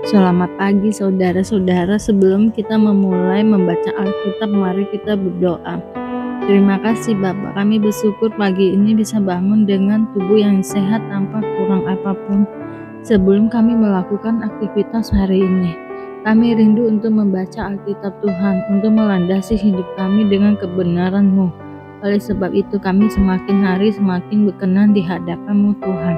Selamat pagi saudara-saudara, sebelum kita memulai membaca Alkitab, mari kita berdoa. Terima kasih Bapa, kami bersyukur pagi ini bisa bangun dengan tubuh yang sehat tanpa kurang apapun. Sebelum kami melakukan aktivitas hari ini, kami rindu untuk membaca Alkitab Tuhan, untuk melandasi hidup kami dengan kebenaran-Mu. Oleh sebab itu kami semakin hari semakin berkenan di hadapan-Mu Tuhan.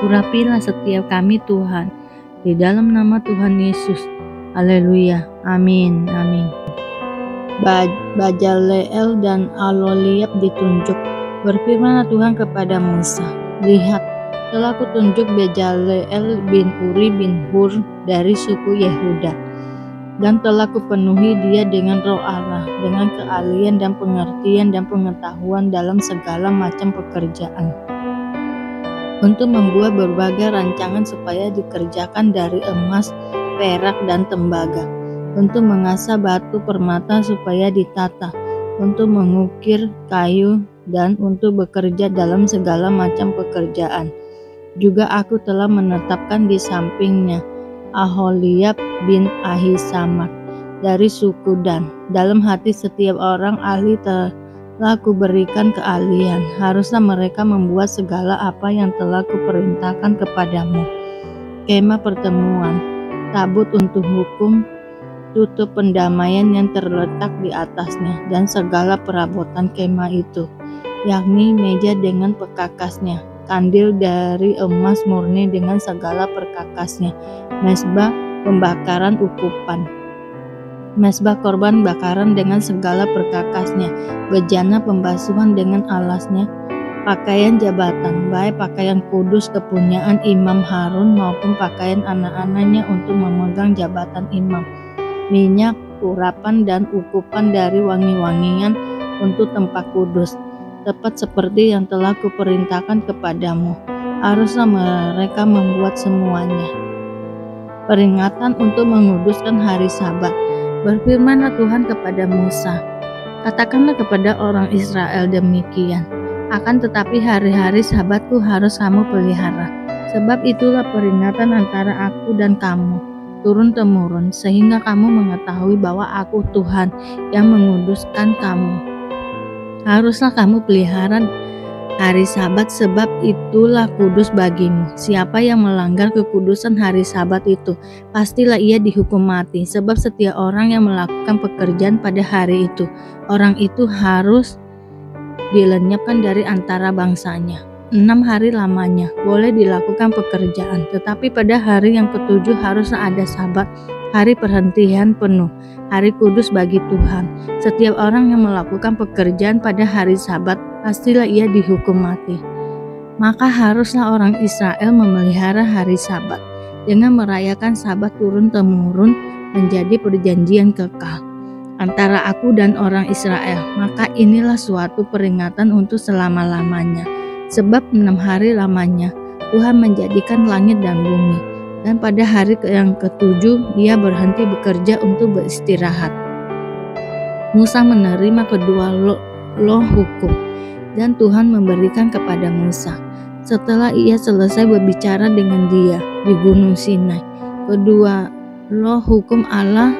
Urapilah setiap kami Tuhan, di dalam nama Tuhan Yesus. Haleluya. Amin. Amin. Bezaleel dan Aholiab ditunjuk. Berfirmanlah Tuhan kepada Musa, lihat, telah kutunjuk Bezaleel bin Uri bin Hur dari suku Yehuda, dan telah kupenuhi dia dengan roh Allah, dengan keahlian dan pengertian dan pengetahuan dalam segala macam pekerjaan, untuk membuat berbagai rancangan supaya dikerjakan dari emas, perak, dan tembaga, untuk mengasah batu permata supaya ditata, untuk mengukir kayu, dan untuk bekerja dalam segala macam pekerjaan. Juga aku telah menetapkan di sampingnya Aholiab bin Ahisamak dari suku Dan. Dalam hati setiap orang ahli telah kuberikan keahlian, haruslah mereka membuat segala apa yang telah kuperintahkan kepadamu. Kemah pertemuan, tabut untuk hukum, tutup pendamaian yang terletak di atasnya, dan segala perabotan kemah itu, yakni meja dengan perkakasnya, kandil dari emas murni dengan segala perkakasnya, mezbah pembakaran ukupan, mezbah korban bakaran dengan segala perkakasnya, bejana pembasuhan dengan alasnya, pakaian jabatan, baik pakaian kudus kepunyaan Imam Harun maupun pakaian anak-anaknya untuk memegang jabatan imam, minyak, urapan, dan ukupan dari wangi-wangian untuk tempat kudus, tepat seperti yang telah kuperintahkan kepadamu. Haruslah mereka membuat semuanya. Peringatan untuk menguduskan hari Sabat. Berfirmanlah Tuhan kepada Musa, katakanlah kepada orang Israel demikian, akan tetapi hari-hari Sabatku harus kamu pelihara, sebab itulah peringatan antara aku dan kamu, turun-temurun, sehingga kamu mengetahui bahwa aku Tuhan yang menguduskan kamu. Haruslah kamu pelihara hari Sabat, sebab itulah kudus bagimu. Siapa yang melanggar kekudusan hari Sabat itu, pastilah ia dihukum mati. Sebab setiap orang yang melakukan pekerjaan pada hari itu, orang itu harus dilenyapkan dari antara bangsanya. 6 hari lamanya boleh dilakukan pekerjaan, tetapi pada hari yang ketujuh haruslah ada Sabat, hari perhentian penuh, hari kudus bagi Tuhan. Setiap orang yang melakukan pekerjaan pada hari Sabat, pastilah ia dihukum mati. Maka haruslah orang Israel memelihara hari Sabat dengan merayakan Sabat turun-temurun menjadi perjanjian kekal antara aku dan orang Israel. Maka inilah suatu peringatan untuk selama-lamanya. Sebab 6 hari lamanya Tuhan menjadikan langit dan bumi, dan pada hari yang ketujuh ia berhenti bekerja untuk beristirahat. Musa menerima kedua loh hukum, dan Tuhan memberikan kepada Musa setelah ia selesai berbicara dengan dia di Gunung Sinai. Kedua loh hukum Allah,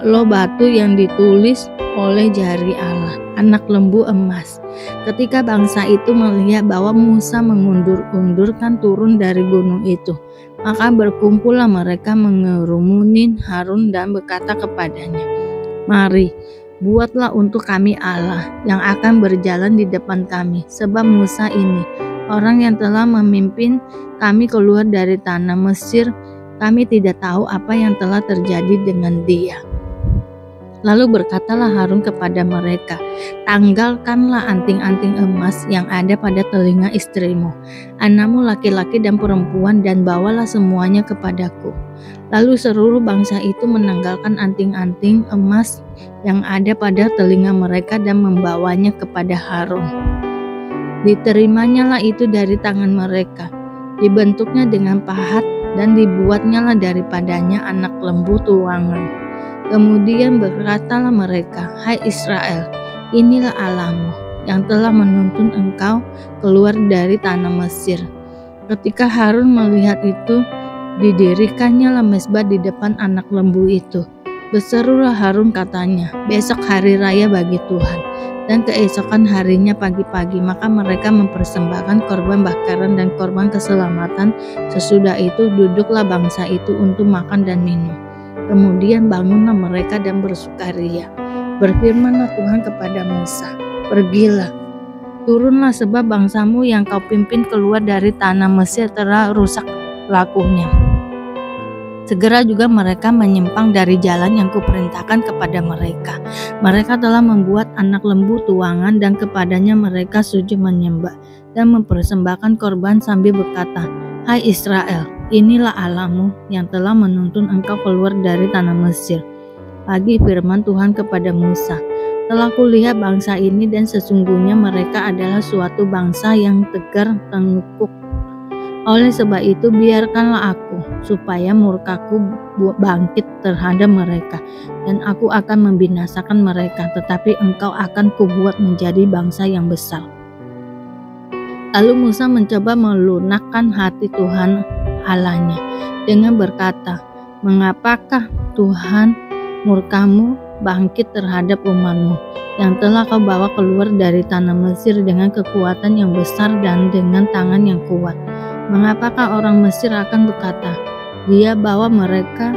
loh batu yang ditulis oleh jari Allah, anak lembu emas. Ketika bangsa itu melihat bahwa Musa mengundur-undurkan turun dari gunung itu, maka berkumpullah mereka mengerumunin Harun dan berkata kepadanya, mari, buatlah untuk kami Allah yang akan berjalan di depan kami, sebab Musa ini, orang yang telah memimpin kami keluar dari tanah Mesir, kami tidak tahu apa yang telah terjadi dengan dia. Lalu berkatalah Harun kepada mereka, tanggalkanlah anting-anting emas yang ada pada telinga istrimu, anakmu laki-laki dan perempuan, dan bawalah semuanya kepadaku. Lalu seluruh bangsa itu menanggalkan anting-anting emas yang ada pada telinga mereka dan membawanya kepada Harun. Diterimanya lah itu dari tangan mereka, dibentuknya dengan pahat, dan dibuatnyalah daripadanya anak lembu tuangan. Kemudian berkatalah mereka, hai Israel, inilah Allahmu yang telah menuntun engkau keluar dari tanah Mesir. Ketika Harun melihat itu, Didirikannya lah mezbah di depan anak lembu itu. Berserulah Harun katanya, besok hari raya bagi Tuhan. Dan keesokan harinya pagi-pagi maka mereka mempersembahkan korban bakaran dan korban keselamatan. Sesudah itu duduklah bangsa itu untuk makan dan minum. Kemudian bangunlah mereka dan bersukaria. Berfirmanlah Tuhan kepada Musa, pergilah, turunlah sebab bangsamu yang kau pimpin keluar dari tanah Mesir telah rusak lakunya. Segera juga mereka menyimpang dari jalan yang kuperintahkan kepada mereka. Mereka telah membuat anak lembu tuangan dan kepadanya mereka sujud menyembah dan mempersembahkan korban sambil berkata, Hai Israel, inilah Allahmu yang telah menuntun engkau keluar dari tanah Mesir. Lagi firman Tuhan kepada Musa, telah kulihat bangsa ini dan sesungguhnya mereka adalah suatu bangsa yang tegar tengkuk. Oleh sebab itu biarkanlah aku, supaya murkaku bangkit terhadap mereka, dan aku akan membinasakan mereka, tetapi engkau akan kubuat menjadi bangsa yang besar. Lalu Musa mencoba melunakkan hati Tuhan Allahnya dengan berkata, mengapakah Tuhan murkamu bangkit terhadap umatmu, yang telah kau bawa keluar dari tanah Mesir dengan kekuatan yang besar dan dengan tangan yang kuat? Mengapakah orang Mesir akan berkata, dia bawa mereka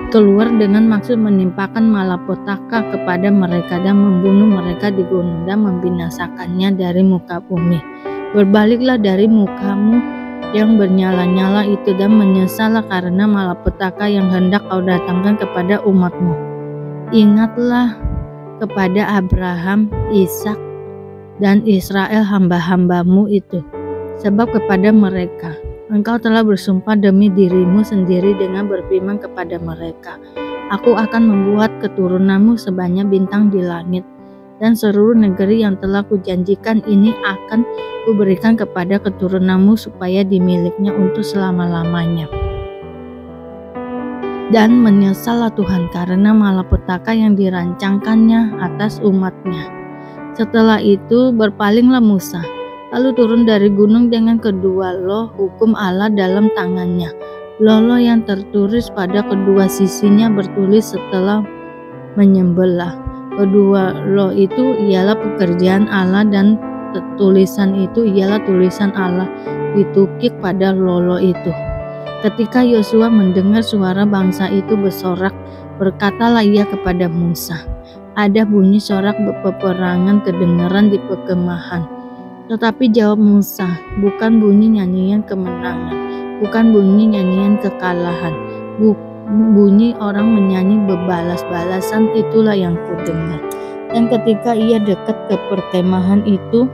keluar dengan maksud menimpakan malapetaka kepada mereka dan membunuh mereka di gunung dan membinasakannya dari muka bumi. Berbaliklah dari mukamu yang bernyala-nyala itu dan menyesallah karena malapetaka yang hendak kau datangkan kepada umatmu. Ingatlah kepada Abraham, Ishak, dan Israel hamba-hambamu itu. Sebab kepada mereka, engkau telah bersumpah demi dirimu sendiri dengan berfirman kepada mereka, aku akan membuat keturunanmu sebanyak bintang di langit, dan seluruh negeri yang telah kujanjikan ini akan kuberikan kepada keturunanmu supaya dimiliknya untuk selama-lamanya. Dan menyesallah Tuhan karena malapetaka yang dirancangkannya atas umatnya. Setelah itu berpalinglah Musa, lalu turun dari gunung dengan kedua loh hukum Allah dalam tangannya. Loh yang tertulis pada kedua sisinya bertulis setelah menyembelih. Kedua loh itu ialah pekerjaan Allah dan tulisan itu ialah tulisan Allah ditukik pada loh itu. Ketika Yosua mendengar suara bangsa itu bersorak, berkatalah ia kepada Musa, ada bunyi sorak peperangan kedengaran di perkemahan. Tetapi jawab Musa, bukan bunyi nyanyian kemenangan, bukan bunyi nyanyian kekalahan, bunyi orang menyanyi berbalas-balasan itulah yang kudengar. Dan ketika ia dekat ke perkemahan itu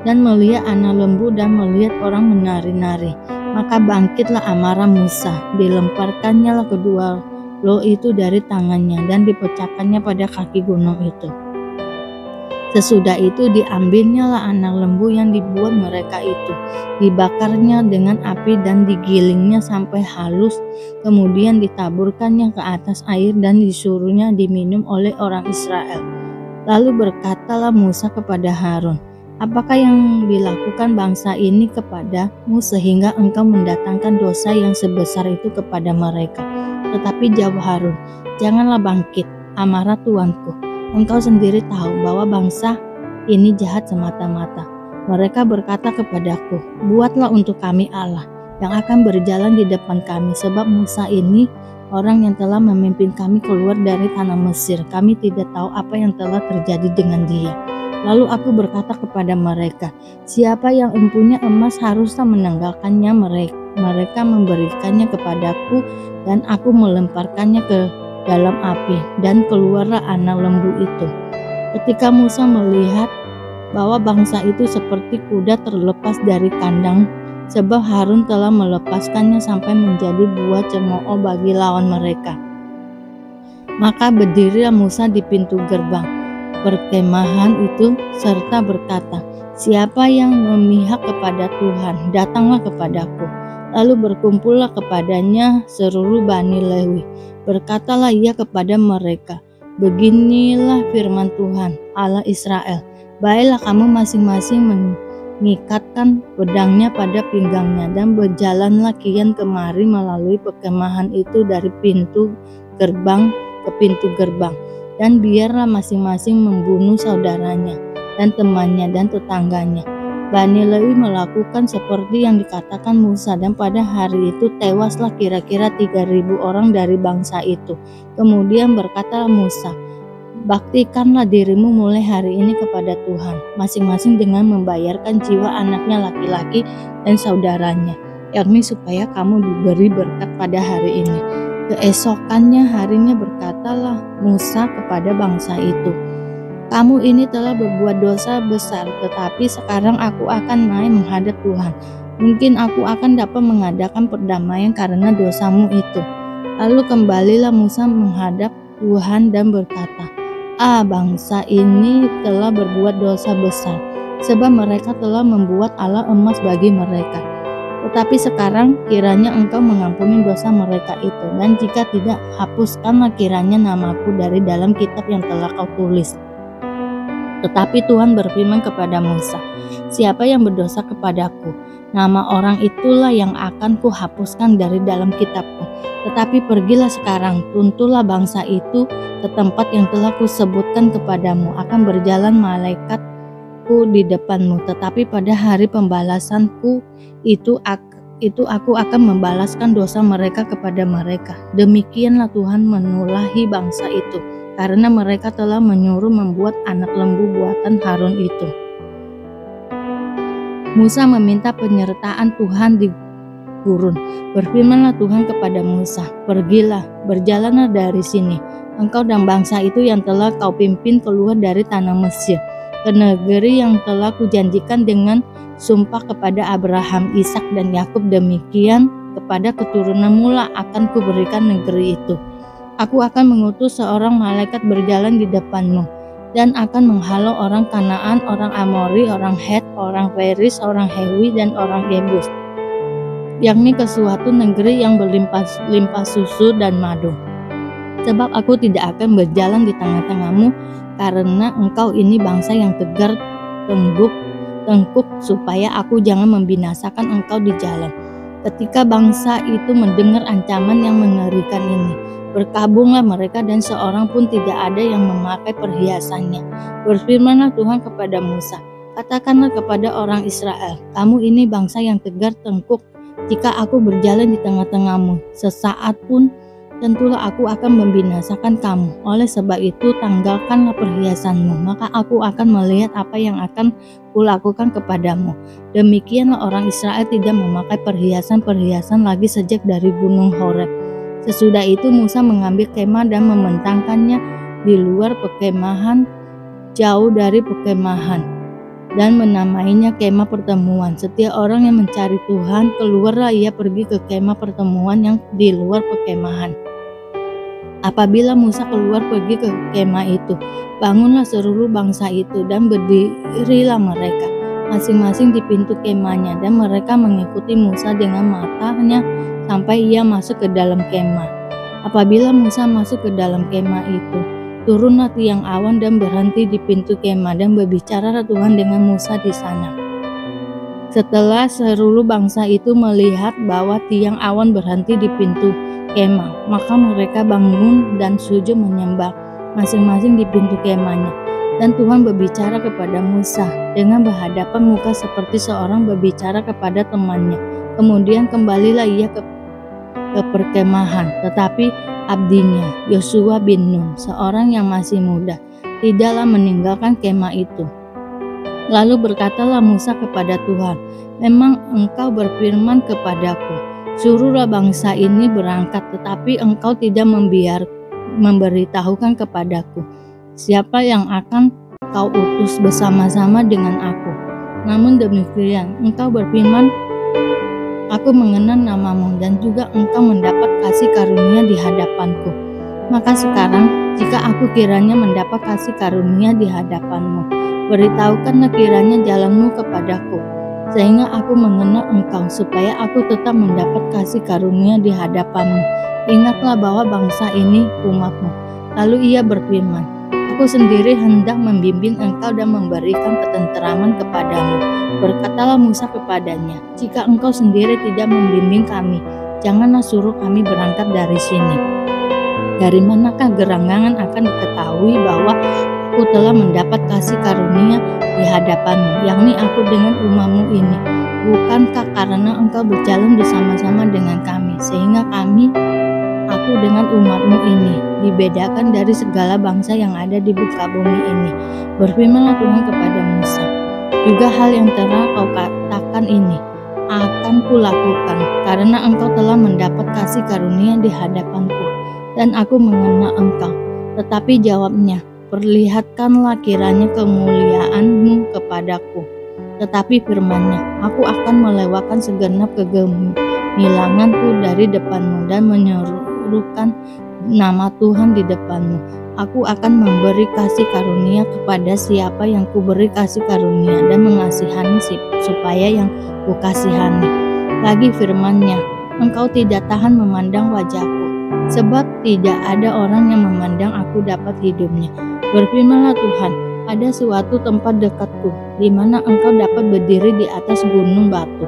dan melihat anak lembu dan melihat orang menari-nari, maka bangkitlah amarah Musa, dilemparkannya lah kedua loh itu dari tangannya dan dipecahkannya pada kaki gunung itu. Sesudah itu diambilnya lah anak lembu yang dibuat mereka itu, dibakarnya dengan api dan digilingnya sampai halus, kemudian ditaburkannya ke atas air dan disuruhnya diminum oleh orang Israel. Lalu berkatalah Musa kepada Harun, apakah yang dilakukan bangsa ini kepadamu sehingga engkau mendatangkan dosa yang sebesar itu kepada mereka? Tetapi jawab Harun, janganlah bangkit amarah tuanku. Engkau sendiri tahu bahwa bangsa ini jahat semata-mata. Mereka berkata kepadaku, buatlah untuk kami Allah yang akan berjalan di depan kami, sebab Musa ini orang yang telah memimpin kami keluar dari tanah Mesir. Kami tidak tahu apa yang telah terjadi dengan dia. Lalu aku berkata kepada mereka, siapa yang empunya emas haruslah menanggalkannya. Mereka memberikannya kepadaku dan aku melemparkannya ke dalam api, dan keluarlah anak lembu itu. Ketika Musa melihat bahwa bangsa itu seperti kuda terlepas dari kandang, sebab Harun telah melepaskannya sampai menjadi buah cemooh bagi lawan mereka, maka berdirilah Musa di pintu gerbang perkemahan itu serta berkata, siapa yang memihak kepada Tuhan, datanglah kepadaku. Lalu berkumpullah kepadanya seluruh Bani Lewi. Berkatalah ia kepada mereka, beginilah firman Tuhan Allah Israel, baiklah kamu masing-masing mengikatkan pedangnya pada pinggangnya, dan berjalanlah kian kemari melalui perkemahan itu dari pintu gerbang ke pintu gerbang. Dan biarlah masing-masing membunuh saudaranya dan temannya dan tetangganya. Bani Lewi melakukan seperti yang dikatakan Musa, dan pada hari itu tewaslah kira-kira 3.000 orang dari bangsa itu. Kemudian berkata Musa, baktikanlah dirimu mulai hari ini kepada Tuhan, masing-masing dengan membayarkan jiwa anaknya laki-laki dan saudaranya, yakni supaya kamu diberi berkat pada hari ini. Keesokannya harinya berkatalah Musa kepada bangsa itu, kamu ini telah berbuat dosa besar, tetapi sekarang aku akan naik menghadap Tuhan. Mungkin aku akan dapat mengadakan perdamaian karena dosamu itu. Lalu kembalilah Musa menghadap Tuhan dan berkata, bangsa ini telah berbuat dosa besar, sebab mereka telah membuat Allah emas bagi mereka. Tetapi sekarang kiranya engkau mengampuni dosa mereka itu, dan jika tidak, hapuskanlah kiranya namaku dari dalam kitab yang telah kau tulis. Tetapi Tuhan berfirman kepada Musa, siapa yang berdosa kepadaku, nama orang itulah yang akan kuhapuskan dari dalam kitabku. Tetapi pergilah sekarang, tuntunlah bangsa itu ke tempat yang telah kusebutkan kepadamu. Akan berjalan malaikatku di depanmu, tetapi pada hari pembalasanku itu aku akan membalaskan dosa mereka kepada mereka. Demikianlah Tuhan menulahi bangsa itu, karena mereka telah menyuruh membuat anak lembu buatan Harun itu. Musa meminta penyertaan Tuhan di gurun. Berfirmanlah Tuhan kepada Musa, pergilah, berjalanlah dari sini, engkau dan bangsa itu yang telah kau pimpin keluar dari tanah Mesir, ke negeri yang telah kujanjikan dengan sumpah kepada Abraham, Ishak dan Yakub. Demikian kepada keturunanmu lah akan kuberikan negeri itu. Aku akan mengutus seorang malaikat berjalan di depanmu, dan akan menghalau orang Kanaan, orang Amori, orang Het, orang Feris, orang Hewi, dan orang Yebus, yakni ke suatu negeri yang berlimpah susu dan madu. Sebab aku tidak akan berjalan di tengah-tengahmu, karena engkau ini bangsa yang tegar tengkuk, supaya aku jangan membinasakan engkau di jalan. Ketika bangsa itu mendengar ancaman yang mengerikan ini, berkabunglah mereka dan seorang pun tidak ada yang memakai perhiasannya. Berfirmanlah Tuhan kepada Musa, katakanlah kepada orang Israel, kamu ini bangsa yang tegar tengkuk. Jika aku berjalan di tengah-tengahmu sesaat pun, tentulah aku akan membinasakan kamu. Oleh sebab itu tanggalkanlah perhiasanmu, maka aku akan melihat apa yang akan kulakukan kepadamu. Demikianlah orang Israel tidak memakai perhiasan-perhiasan lagi sejak dari gunung Horeb. Sesudah itu Musa mengambil kemah dan membentangkannya di luar perkemahan, jauh dari perkemahan, dan menamainya kemah pertemuan. Setiap orang yang mencari Tuhan, keluarlah ia pergi ke kemah pertemuan yang di luar perkemahan. Apabila Musa keluar pergi ke kemah itu, bangunlah seluruh bangsa itu dan berdirilah mereka masing-masing di pintu kemahnya, dan mereka mengikuti Musa dengan matanya sampai ia masuk ke dalam kemah. Apabila Musa masuk ke dalam kemah itu, turunlah tiang awan dan berhenti di pintu kemah, dan berbicaralah Tuhan dengan Musa di sana. Setelah seluruh bangsa itu melihat bahwa tiang awan berhenti di pintu kemah, maka mereka bangun dan sujud menyembah masing-masing di pintu kemahnya. Dan Tuhan berbicara kepada Musa dengan berhadapan muka seperti seorang berbicara kepada temannya. Kemudian kembalilah ia ke perkemahan, tetapi abdinya Yosua bin Nun, seorang yang masih muda, tidaklah meninggalkan kemah itu. Lalu berkatalah Musa kepada Tuhan, memang engkau berfirman kepadaku, suruhlah bangsa ini berangkat, tetapi engkau tidak memberitahukan kepadaku siapa yang akan kau utus bersama-sama dengan aku. Namun demikian, engkau berfirman, aku mengenal namamu, dan juga engkau mendapat kasih karunia di hadapanku. Maka sekarang, jika aku kiranya mendapat kasih karunia di hadapanmu, beritahukanlah kiranya jalanmu kepadaku, sehingga aku mengenal engkau, supaya aku tetap mendapat kasih karunia di hadapanmu. Ingatlah bahwa bangsa ini umatmu. Lalu ia berfirman, aku sendiri hendak membimbing engkau dan memberikan ketenteraman kepadamu. Berkata Berkatalah Musa kepadanya, "Jika engkau sendiri tidak membimbing kami, janganlah suruh kami berangkat dari sini. Dari manakah gerangan akan diketahui bahwa aku telah mendapat kasih karunia di hadapanmu, yakni aku dengan umatmu ini? Bukankah karena engkau berjalan bersama-sama dengan kami, sehingga aku dengan umatmu ini, dibedakan dari segala bangsa yang ada di muka bumi ini?" Berfirmanlah Tuhan kepada Musa, "Juga hal yang telah kau katakan ini akan kulakukan, karena engkau telah mendapat kasih karunia di hadapanku, dan aku mengenal engkau." Tetapi jawabnya, "Perlihatkanlah kiranya kemuliaanmu kepadaku." Tetapi firman-Nya, "Aku akan melewatkan segenap kegemilanganku dari depanmu dan menyerukan nama Tuhan di depanmu. Aku akan memberi kasih karunia kepada siapa yang kuberi kasih karunia, dan mengasihani supaya yang kukasihani." Lagi firman-Nya, "Engkau tidak tahan memandang wajahku, sebab tidak ada orang yang memandang aku dapat hidupnya." Berfirmanlah Tuhan, "Ada suatu tempat dekatku, di mana engkau dapat berdiri di atas gunung batu.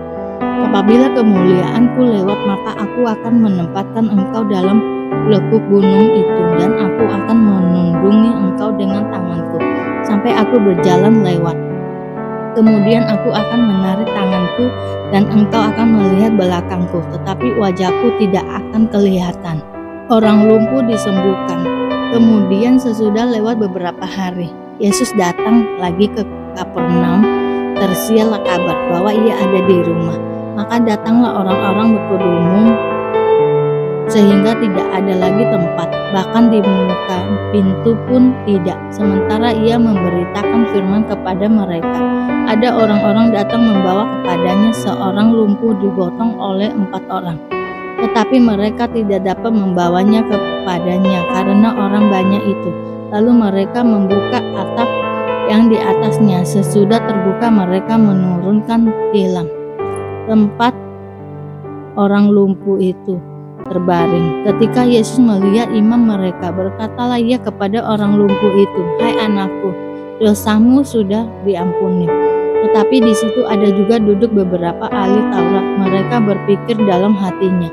Apabila kemuliaanku lewat, maka aku akan menempatkan engkau dalam lekuk gunung itu, dan aku akan menundungi engkau dengan tanganku, sampai aku berjalan lewat. Kemudian aku akan menarik tanganku, dan engkau akan melihat belakangku, tetapi wajahku tidak akan kelihatan." Orang lumpuh disembuhkan. Kemudian sesudah lewat beberapa hari, Yesus datang lagi ke Kapernaum. Tersiarlah kabar bahwa ia ada di rumah. Maka datanglah orang-orang berkerumun sehingga tidak ada lagi tempat, bahkan di muka pintu pun tidak. Sementara ia memberitakan firman kepada mereka, ada orang-orang datang membawa kepadanya seorang lumpuh digotong oleh 4 orang. Tetapi mereka tidak dapat membawanya kepadanya karena orang banyak itu. Lalu mereka membuka atap yang di atasnya. Sesudah terbuka, mereka menurunkan tilam tempat orang lumpuh itu terbaring. Ketika Yesus melihat imam mereka, berkatalah ia kepada orang lumpuh itu, "Hai anakku, dosamu sudah diampuni." Tetapi di situ ada juga duduk beberapa ahli Taurat. Mereka berpikir dalam hatinya,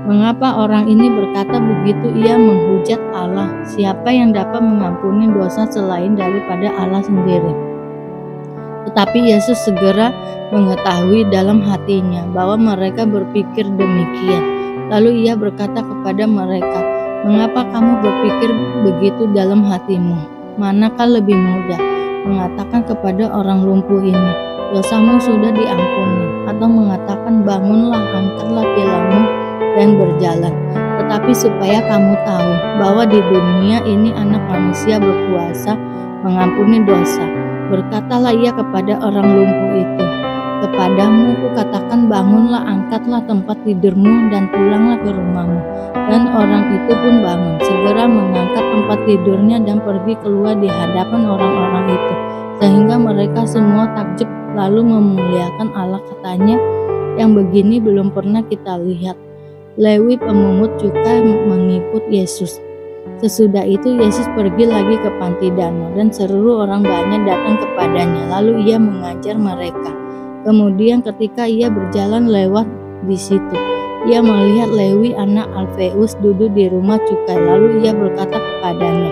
"Mengapa orang ini berkata begitu? Ia menghujat Allah. Siapa yang dapat mengampuni dosa selain daripada Allah sendiri?" Tetapi Yesus segera mengetahui dalam hatinya bahwa mereka berpikir demikian. Lalu ia berkata kepada mereka, "Mengapa kamu berpikir begitu dalam hatimu? Manakah lebih mudah mengatakan kepada orang lumpuh ini, 'Dosamu sudah diampuni,' atau mengatakan, 'Bangunlah, angkatlah tilammu dan berjalan'? Tetapi supaya kamu tahu bahwa di dunia ini Anak Manusia berkuasa mengampuni dosa." Berkatalah ia kepada orang lumpuh itu, "Kepadamu kukatakan, bangunlah, angkatlah tempat tidurmu dan pulanglah ke rumahmu." Dan orang itu pun bangun, segera mengangkat tempat tidurnya dan pergi keluar di hadapan orang-orang itu, sehingga mereka semua takjub lalu memuliakan Allah. Katanya, "Yang begini belum pernah kita lihat." Lewi pemungut cukai mengikut Yesus. Sesudah itu Yesus pergi lagi ke panti danau, dan seluruh orang banyak datang kepadanya, lalu ia mengajar mereka. Kemudian ketika ia berjalan lewat di situ, ia melihat Lewi anak Alfeus duduk di rumah cukai. Lalu ia berkata kepadanya,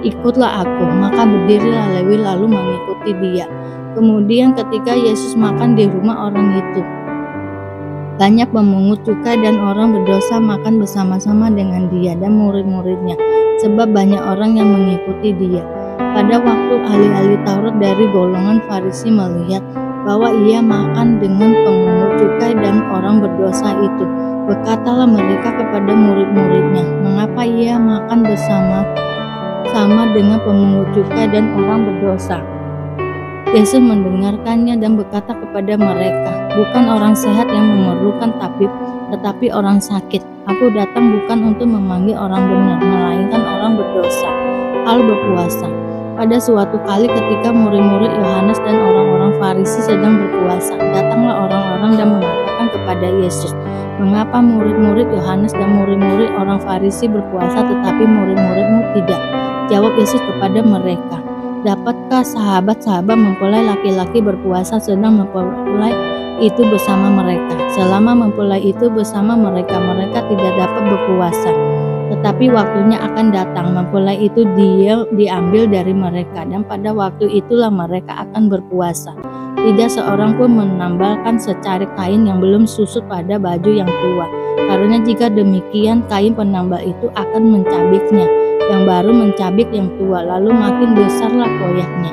"Ikutlah aku." Maka berdirilah Lewi lalu mengikuti dia. Kemudian ketika Yesus makan di rumah orang itu, banyak pemungut cukai dan orang berdosa makan bersama-sama dengan dia dan murid-muridnya, sebab banyak orang yang mengikuti dia. Pada waktu ahli-ahli Taurat dari golongan Farisi melihat bahwa ia makan dengan pemungut cukai dan orang berdosa itu, berkatalah mereka kepada murid-muridnya, "Mengapa ia makan bersama-sama dengan pemungut cukai dan orang berdosa?" Yesus mendengarkannya dan berkata kepada mereka, "Bukan orang sehat yang memerlukan tabib, tetapi orang sakit. Aku datang bukan untuk memanggil orang benar, melainkan orang berdosa, hal berpuasa." Pada suatu kali ketika murid-murid Yohanes dan orang-orang Farisi sedang berpuasa, datanglah orang-orang dan mengatakan kepada Yesus, "Mengapa murid-murid Yohanes dan murid-murid orang Farisi berpuasa, tetapi murid-muridmu tidak?" Jawab Yesus kepada mereka, Dapatkah sahabat-sahabat mempelai laki-laki berpuasa sedang mempelai itu bersama mereka? Selama mempelai itu bersama mereka, mereka tidak dapat berpuasa. Tetapi waktunya akan datang, mempelai itu diambil dari mereka, dan pada waktu itulah mereka akan berpuasa. Tidak seorang pun menambalkan secarik kain yang belum susut pada baju yang tua, karena jika demikian kain penambal itu akan mencabiknya, yang baru mencabik yang tua, lalu makin besarlah koyaknya.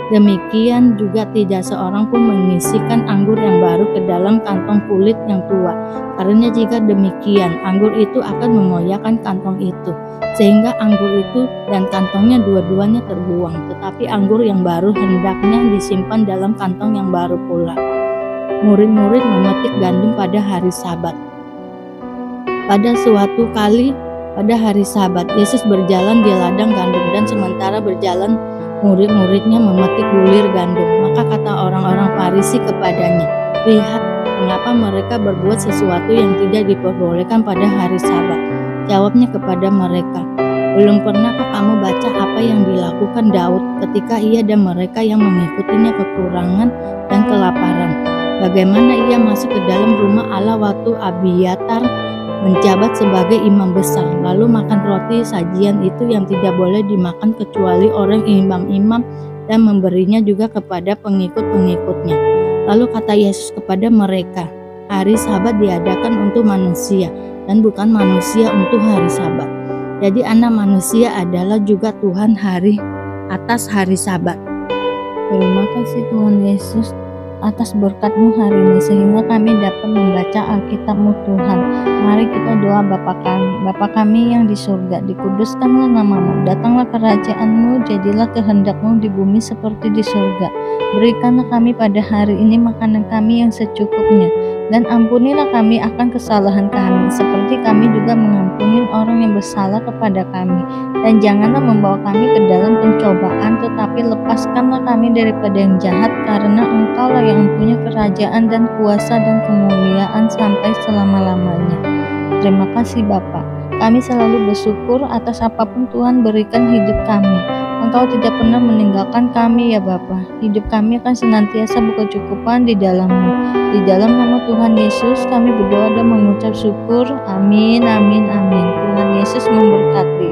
Demikian juga tidak seorang pun mengisikan anggur yang baru ke dalam kantong kulit yang tua, karena jika demikian anggur itu akan memoyakan kantong itu, sehingga anggur itu dan kantongnya dua-duanya terbuang. Tetapi anggur yang baru hendaknya disimpan dalam kantong yang baru pula. Murid-murid memetik gandum pada hari Sabat. Pada suatu kali pada hari Sabat, Yesus berjalan di ladang gandum, dan sementara berjalan murid-muridnya memetik bulir gandum. Maka kata orang-orang Farisi kepadanya, "Lihat, mengapa mereka berbuat sesuatu yang tidak diperbolehkan pada hari Sabat?" Jawabnya kepada mereka, "Belum pernahkah kamu baca apa yang dilakukan Daud ketika ia dan mereka yang mengikutinya kekurangan dan kelaparan? Bagaimana ia masuk ke dalam rumah Allah waktu Abiatar menjabat sebagai imam besar, lalu makan roti sajian itu yang tidak boleh dimakan kecuali orang imam-imam, dan memberinya juga kepada pengikut-pengikutnya." Lalu kata Yesus kepada mereka, "Hari Sabat diadakan untuk manusia, dan bukan manusia untuk hari Sabat. Jadi Anak Manusia adalah juga Tuhan atas hari Sabat." Terima kasih Tuhan Yesus atas berkat-Mu hari ini, sehingga kami dapat membaca Alkitab-Mu Tuhan. Mari kita doa. Bapa kami yang di surga, dikuduskanlah nama-Mu, datanglah kerajaan-Mu, jadilah kehendak-Mu di bumi seperti di surga. Berikanlah kami pada hari ini makanan kami yang secukupnya, dan ampunilah kami akan kesalahan kami, seperti kami juga mengampuni orang yang bersalah kepada kami. Dan janganlah membawa kami ke dalam pencobaan, tetapi lepaskanlah kami daripada yang jahat, karena Engkau-lah yang mempunyai kerajaan dan kuasa dan kemuliaan sampai selama-lamanya. Terima kasih Bapa. Kami selalu bersyukur atas apapun Tuhan berikan hidup kami. Engkau tidak pernah meninggalkan kami ya Bapa. Hidup kami akan senantiasa berkecukupan di dalam-Mu. Di dalam nama Tuhan Yesus kami berdoa dan mengucap syukur. Amin, amin, amin. Tuhan Yesus memberkati.